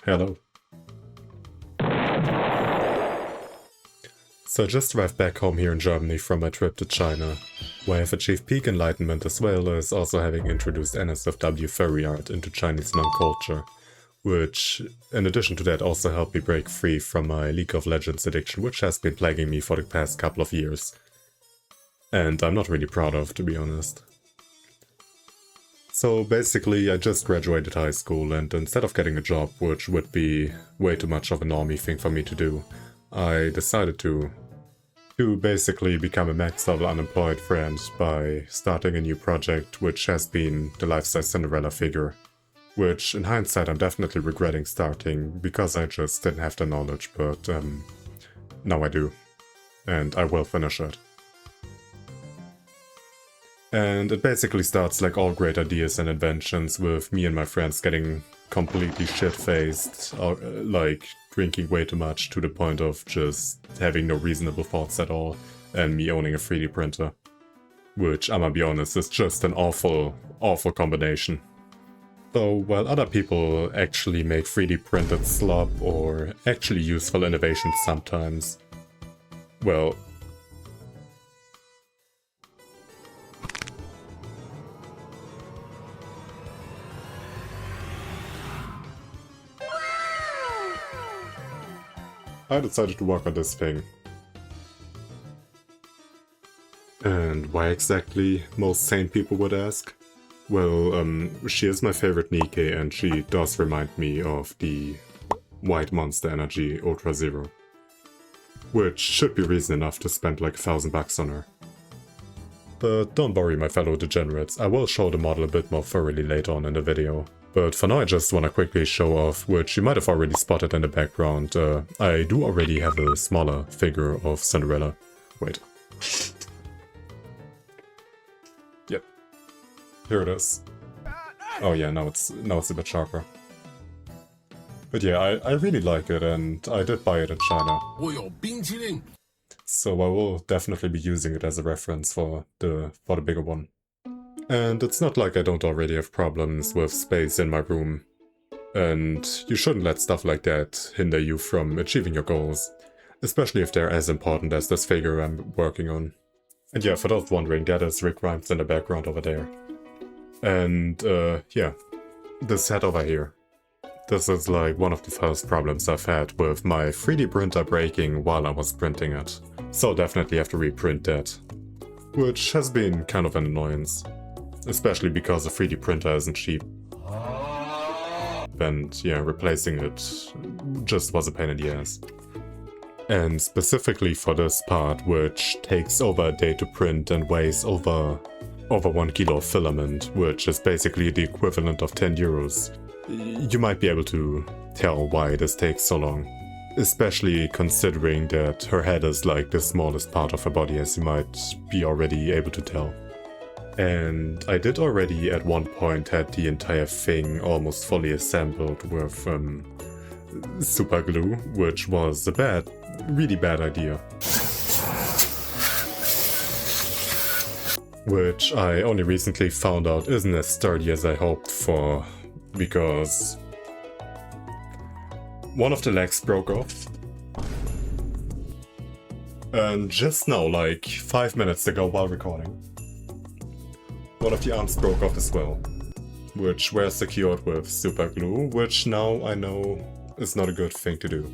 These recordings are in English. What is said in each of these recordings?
Hello. So I just arrived back home here in Germany from my trip to China, where I've achieved peak enlightenment as well as also having introduced NSFW furry art into Chinese non-culture, which, in addition to that, also helped me break free from my League of Legends addiction, which has been plaguing me for the past couple of years. And I'm not really proud of, to be honest. So basically, I just graduated high school, and instead of getting a job, which would be way too much of a normie thing for me to do, I decided to basically become a max-level unemployed friend by starting a new project, which has been the life-size Cinderella figure. Which, in hindsight, I'm definitely regretting starting, because I just didn't have the knowledge, but now I do. And I will finish it. And it basically starts like all great ideas and inventions with me and my friends getting completely shit-faced, like drinking way too much to the point of just having no reasonable thoughts at all, and me owning a 3D printer. Which, I'm gonna be honest, is just an awful, awful combination. So, while other people actually make 3D printed slop or actually useful innovations sometimes, well, I decided to work on this thing. And why exactly, most sane people would ask? Well, she is my favorite Nikkei and she does remind me of the White Monster Energy Ultra Zero. Which should be reason enough to spend like $1,000 on her. But don't worry, my fellow degenerates, I will show the model a bit more thoroughly later on in the video. But for now I just wanna quickly show off, which you might have already spotted in the background, I do already have a smaller figure of Cinderella. Wait. Yep. Here it is. Oh yeah, now it's a bit sharper. But yeah, I really like it and I did buy it in China. So I will definitely be using it as a reference for the bigger one. And it's not like I don't already have problems with space in my room. And you shouldn't let stuff like that hinder you from achieving your goals. Especially if they're as important as this figure I'm working on. And yeah, for those wondering, that is Rick Grimes in the background over there. And yeah, this head over here. This is like one of the first problems I've had with my 3D printer breaking while I was printing it. So definitely have to reprint that. Which has been kind of an annoyance. Especially because a 3D printer isn't cheap. And yeah, replacing it just was a pain in the ass. And specifically for this part, which takes over a day to print and weighs over 1 kilo of filament, which is basically the equivalent of 10 euros, you might be able to tell why this takes so long. Especially considering that her head is like the smallest part of her body, as you might be already able to tell. And I did already at one point had the entire thing almost fully assembled with super glue, which was a really bad idea. Which I only recently found out isn't as sturdy as I hoped for, because one of the legs broke off. And just now, like 5 minutes ago while recording, one of the arms broke off as well, which were secured with super glue, which now I know is not a good thing to do.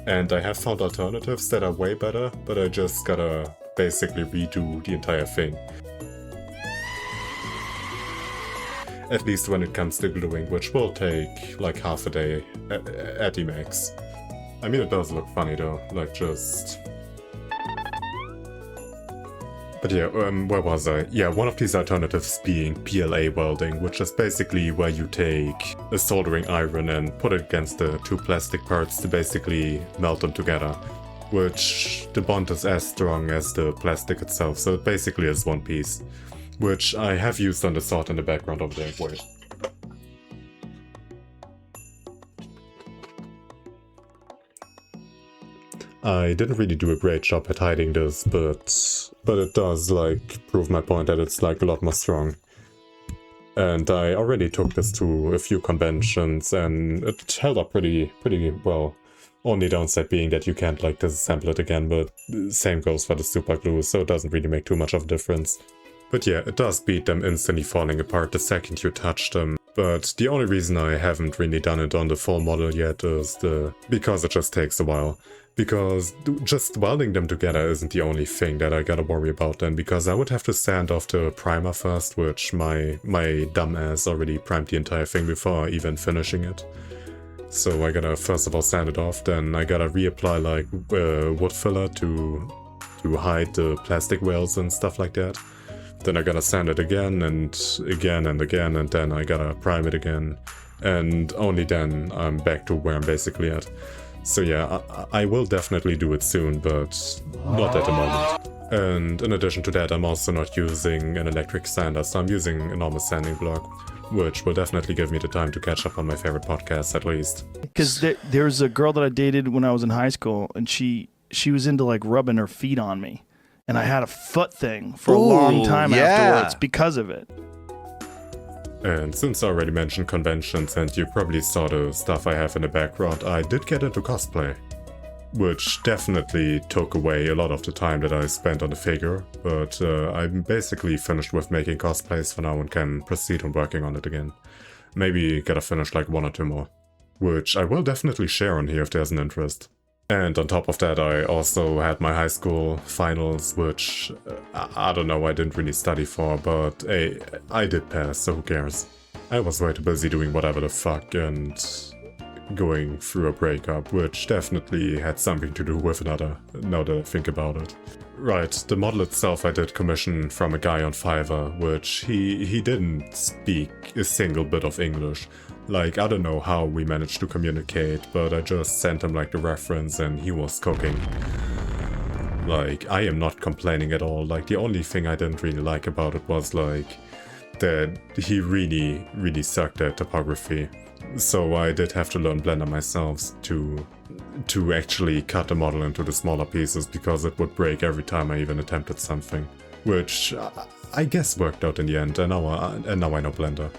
And I have found alternatives that are way better, but I just gotta basically redo the entire thing. At least when it comes to gluing, which will take like half a day at the max. I mean, it does look funny though, like just... But yeah, where was I? Yeah, one of these alternatives being PLA welding, which is basically where you take a soldering iron and put it against the two plastic parts to basically melt them together. Which the bond is as strong as the plastic itself, so it basically is one piece. Which I have used on the sword in the background over there. Wait. I didn't really do a great job at hiding this, but it does like prove my point that it's like a lot more strong. And I already took this to a few conventions and it held up pretty well. Only downside being that you can't like disassemble it again, but same goes for the super glue, so it doesn't really make too much of a difference. But yeah, it does beat them instantly falling apart the second you touch them. But the only reason I haven't really done it on the full model yet is because it just takes a while. Because just welding them together isn't the only thing that I gotta worry about then, because I would have to sand off the primer first, which my dumb ass already primed the entire thing before even finishing it. So I gotta first of all sand it off, then I gotta reapply like wood filler to hide the plastic wales and stuff like that. Then I gotta sand it again and again and again, and then I gotta prime it again. And only then I'm back to where I'm basically at. So yeah, I will definitely do it soon, but not at the moment. And in addition to that, I'm also not using an electric sander, so I'm using a normal sanding block, which will definitely give me the time to catch up on my favorite podcasts at least. Because there's a girl that I dated when I was in high school, and she was into like rubbing her feet on me. And I had a foot thing for a long time afterwards because of it. And since I already mentioned conventions and you probably saw the stuff I have in the background, I did get into cosplay. Which definitely took away a lot of the time that I spent on the figure, but I'm basically finished with making cosplays for now and can proceed on working on it again. Maybe gotta finish like 1 or 2 more. Which I will definitely share on here if there's an interest. And on top of that, I also had my high school finals, which I don't know, I didn't really study for, but hey, I did pass, so who cares? I was way too busy doing whatever the fuck and going through a breakup, which definitely had something to do with another, now that I think about it. Right, the model itself I did commission from a guy on Fiverr, which he didn't speak a single bit of English. Like, I don't know how we managed to communicate, but I just sent him like the reference and he was cooking. Like, I am not complaining at all. Like, the only thing I didn't really like about it was like that he really sucked at topography. So I did have to learn Blender myself to actually cut the model into the smaller pieces, because it would break every time I even attempted something. Which I guess worked out in the end, and now I know Blender.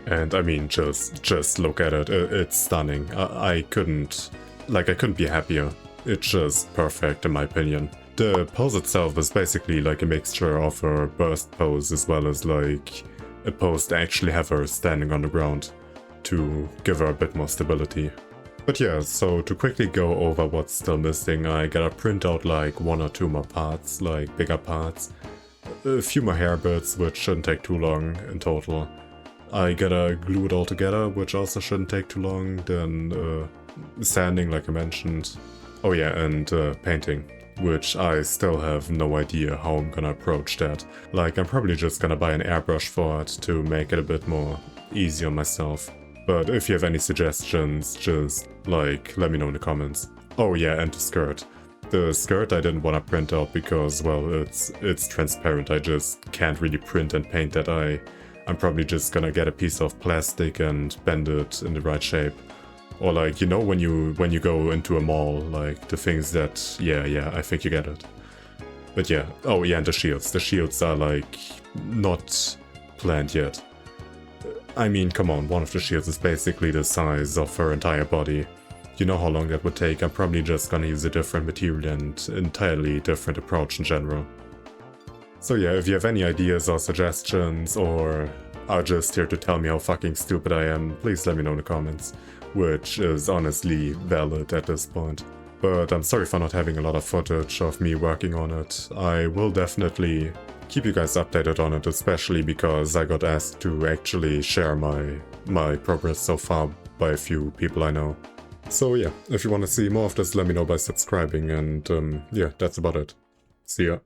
And I mean, just look at it, it's stunning. I couldn't be happier. It's just perfect in my opinion. The pose itself is basically like a mixture of a burst pose as well as like a pose to actually have her standing on the ground to give her a bit more stability. But yeah, so to quickly go over what's still missing, I gotta print out like 1 or 2 more parts, like bigger parts. A few more hair bits, which shouldn't take too long in total. I gotta glue it all together, which also shouldn't take too long. Then sanding, like I mentioned. Oh yeah, and painting, which I still have no idea how I'm gonna approach that. Like, I'm probably just gonna buy an airbrush for it to make it a bit more easy on myself. But if you have any suggestions, just like let me know in the comments. Oh yeah, and the skirt. The skirt I didn't want to print out because, well, it's transparent. I just can't really print and paint that. I'm probably just gonna get a piece of plastic and bend it in the right shape. Or like, you know, when you go into a mall, like the things that, yeah, I think you get it. But yeah, oh yeah, and the shields. The shields are like not planned yet. I mean, come on, one of the shields is basically the size of her entire body. You know how long that would take. I'm probably just gonna use a different material and entirely different approach in general. So yeah, if you have any ideas or suggestions, or are just here to tell me how fucking stupid I am, please let me know in the comments, which is honestly valid at this point. But I'm sorry for not having a lot of footage of me working on it. I will definitely keep you guys updated on it, especially because I got asked to actually share my progress so far by a few people I know. So yeah, if you want to see more of this, let me know by subscribing, and yeah, that's about it. See ya.